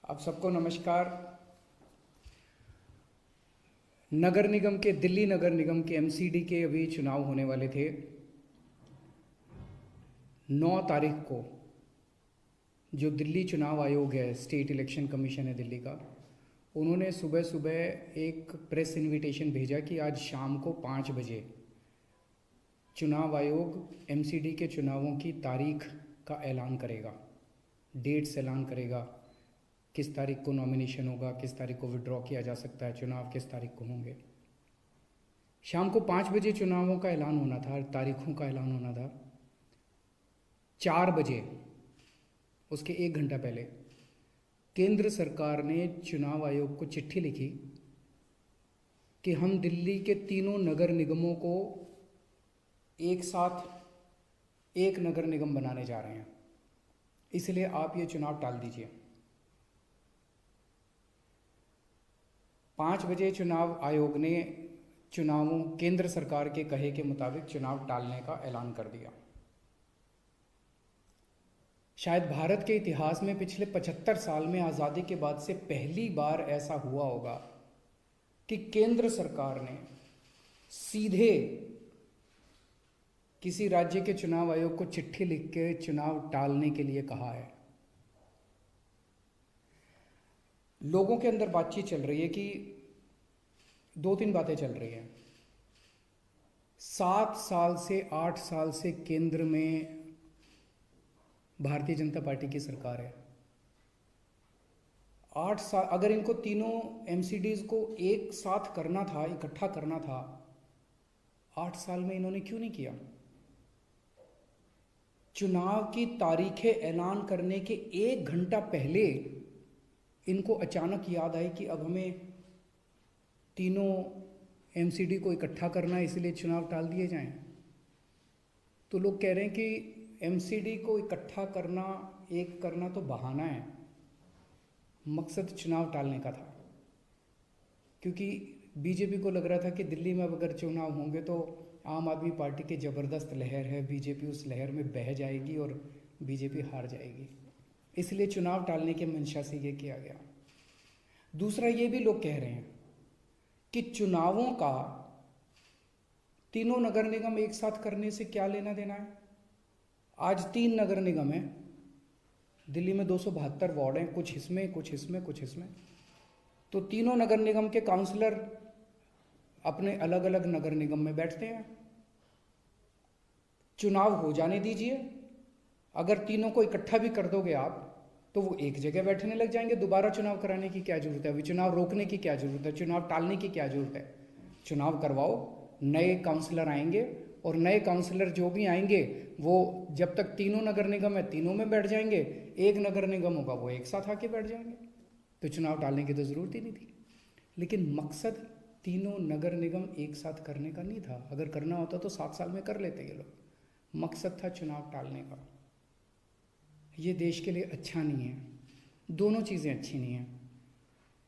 आप सबको नमस्कार। नगर निगम के दिल्ली नगर निगम के एमसीडी के अभी चुनाव होने वाले थे। 9 तारीख को जो दिल्ली चुनाव आयोग है, स्टेट इलेक्शन कमीशन है दिल्ली का, उन्होंने सुबह सुबह एक प्रेस इनविटेशन भेजा कि आज शाम को 5 बजे चुनाव आयोग एमसीडी के चुनावों की तारीख का ऐलान करेगा, डेट्स ऐलान करेगा, किस तारीख को नॉमिनेशन होगा, किस तारीख को विड्रॉ किया जा सकता है, चुनाव किस तारीख को होंगे। शाम को 5 बजे चुनावों का ऐलान होना था, तारीखों का ऐलान होना था। 4 बजे, उसके 1 घंटा पहले, केंद्र सरकार ने चुनाव आयोग को चिट्ठी लिखी कि हम दिल्ली के तीनों नगर निगमों को एक साथ एक नगर निगम बनाने जा रहे हैं, इसलिए आप ये चुनाव टाल दीजिए। 5 बजे चुनाव आयोग ने चुनावों केंद्र सरकार के कहे के मुताबिक चुनाव टालने का ऐलान कर दिया। शायद भारत के इतिहास में पिछले 75 साल में आज़ादी के बाद से पहली बार ऐसा हुआ होगा कि केंद्र सरकार ने सीधे किसी राज्य के चुनाव आयोग को चिट्ठी लिख के चुनाव टालने के लिए कहा है। लोगों के अंदर बातचीत चल रही है कि 2-3 बातें चल रही हैं। 7 साल से 8 साल से केंद्र में भारतीय जनता पार्टी की सरकार है। 8 साल, अगर इनको तीनों एमसीडीज को एक साथ करना था, इकट्ठा करना था, 8 साल में इन्होंने क्यों नहीं किया? चुनाव की तारीखें ऐलान करने के 1 घंटा पहले इनको अचानक याद आई कि अब हमें तीनों एमसीडी को इकट्ठा करना है, इसलिए चुनाव टाल दिए जाएं। तो लोग कह रहे हैं कि एमसीडी को इकट्ठा करना, एक करना तो बहाना है, मकसद चुनाव टालने का था। क्योंकि बीजेपी को लग रहा था कि दिल्ली में अब अगर चुनाव होंगे तो आम आदमी पार्टी की ज़बरदस्त लहर है, बीजेपी उस लहर में बह जाएगी और बीजेपी हार जाएगी, इसलिए चुनाव टालने के मंशा से ये किया गया। दूसरा, ये भी लोग कह रहे हैं कि चुनावों का तीनों नगर निगम एक साथ करने से क्या लेना देना है। आज 3 नगर निगम हैं दिल्ली में, 272 वार्ड हैं, कुछ इसमें कुछ इसमें कुछ इसमें। तो तीनों नगर निगम के काउंसलर अपने अलग अलग नगर निगम में बैठते हैं। चुनाव हो जाने दीजिए, अगर तीनों को इकट्ठा भी कर दोगे आप तो वो एक जगह बैठने लग जाएंगे। दोबारा चुनाव कराने की क्या जरूरत है? अभी चुनाव रोकने की क्या जरूरत है? चुनाव टालने की क्या जरूरत है? चुनाव करवाओ, नए काउंसलर आएंगे और नए काउंसलर जो भी आएंगे वो जब तक तीनों नगर निगम है तीनों में बैठ जाएंगे, एक नगर निगम होगा वो एक साथ आके बैठ जाएंगे। तो चुनाव टालने की तो ज़रूरत ही नहीं थी। लेकिन मकसद तीनों नगर निगम एक साथ करने का नहीं था। अगर करना होता तो 7 साल में कर लेते ये लोग। मकसद था चुनाव टालने का। ये देश के लिए अच्छा नहीं है। दोनों चीज़ें अच्छी नहीं हैं।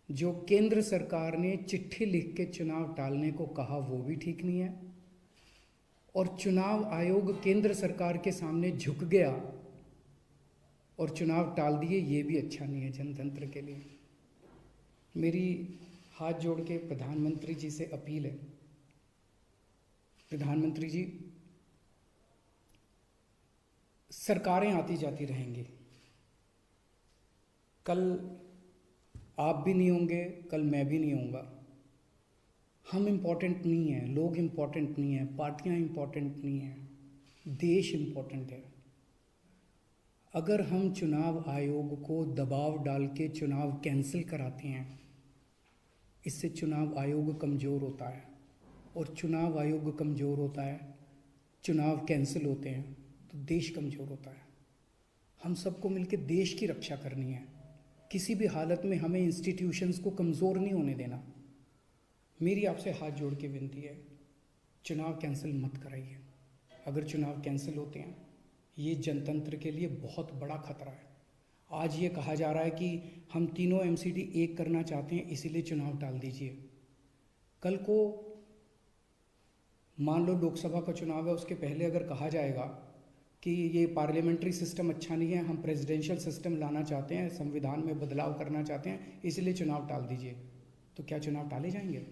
जो केंद्र सरकार ने चिट्ठी लिख के चुनाव टालने को कहा वो भी ठीक नहीं है, और चुनाव आयोग केंद्र सरकार के सामने झुक गया और चुनाव टाल दिए, ये भी अच्छा नहीं है जनतंत्र के लिए। मेरी हाथ जोड़ के प्रधानमंत्री जी से अपील है, प्रधानमंत्री जी, सरकारें आती जाती रहेंगी, कल आप भी नहीं होंगे, कल मैं भी नहीं होऊंगा। हम इम्पोर्टेंट नहीं हैं, लोग इम्पोर्टेंट नहीं हैं, पार्टियां इम्पोर्टेंट नहीं हैं, देश इम्पोर्टेंट है। अगर हम चुनाव आयोग को दबाव डाल के चुनाव कैंसिल कराते हैं, इससे चुनाव आयोग कमज़ोर होता है, और चुनाव आयोग कमज़ोर होता है, चुनाव कैंसिल होते हैं तो देश कमज़ोर होता है। हम सबको मिलकर देश की रक्षा करनी है। किसी भी हालत में हमें इंस्टीट्यूशंस को कमज़ोर नहीं होने देना। मेरी आपसे हाथ जोड़ के विनती है, चुनाव कैंसिल मत कराइए। अगर चुनाव कैंसिल होते हैं, ये जनतंत्र के लिए बहुत बड़ा खतरा है। आज ये कहा जा रहा है कि हम तीनों एमसीडी एक करना चाहते हैं, इसीलिए चुनाव टाल दीजिए। कल को मान लो लोकसभा का चुनाव है, उसके पहले अगर कहा जाएगा कि ये पार्लियामेंट्री सिस्टम अच्छा नहीं है, हम प्रेसिडेंशियल सिस्टम लाना चाहते हैं, संविधान में बदलाव करना चाहते हैं, इसलिए चुनाव टाल दीजिए, तो क्या चुनाव टाले जाएंगे?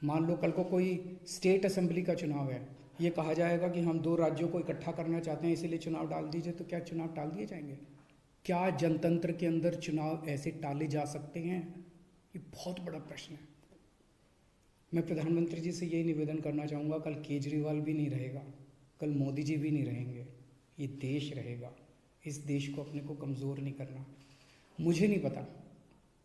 मान लो कल को कोई स्टेट असेंबली का चुनाव है, ये कहा जाएगा कि हम 2 राज्यों को इकट्ठा करना चाहते हैं, इसीलिए चुनाव टाल दीजिए, तो क्या चुनाव टाल दिए जाएंगे? क्या जनतंत्र के अंदर चुनाव ऐसे टाले जा सकते हैं? ये बहुत बड़ा प्रश्न है। मैं प्रधानमंत्री जी से यही निवेदन करना चाहूँगा, कल केजरीवाल भी नहीं रहेगा, कल मोदी जी भी नहीं रहेंगे, ये देश रहेगा। इस देश को अपने को कमज़ोर नहीं करना। मुझे नहीं पता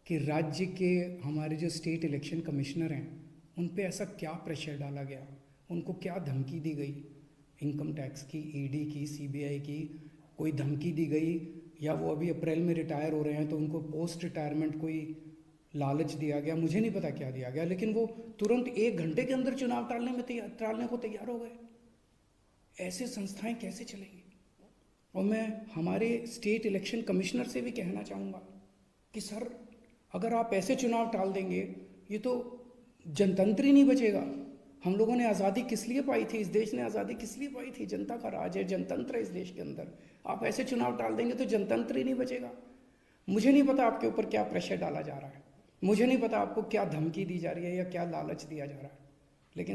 कि राज्य के हमारे जो स्टेट इलेक्शन कमिश्नर हैं उन पे ऐसा क्या प्रेशर डाला गया, उनको क्या धमकी दी गई, इनकम टैक्स की, ईडी की, सीबीआई की कोई धमकी दी गई, या वो अभी अप्रैल में रिटायर हो रहे हैं तो उनको पोस्ट रिटायरमेंट कोई लालच दिया गया, मुझे नहीं पता क्या दिया गया, लेकिन वो तुरंत 1 घंटे के अंदर चुनाव टालने को तैयार हो गए। ऐसे संस्थाएं कैसे चलेंगी? और मैं हमारे स्टेट इलेक्शन कमिश्नर से भी कहना चाहूँगा कि सर, अगर आप ऐसे चुनाव टाल देंगे, ये तो जनतंत्र ही नहीं बचेगा। हम लोगों ने आज़ादी किस लिए पाई थी? इस देश ने आज़ादी किस लिए पाई थी? जनता का राज है, जनतंत्र है इस देश के अंदर। आप ऐसे चुनाव टाल देंगे तो जनतंत्र ही नहीं बचेगा। मुझे नहीं पता आपके ऊपर क्या प्रेशर डाला जा रहा है, मुझे नहीं पता आपको क्या धमकी दी जा रही है या क्या लालच दिया जा रहा है, लेकिन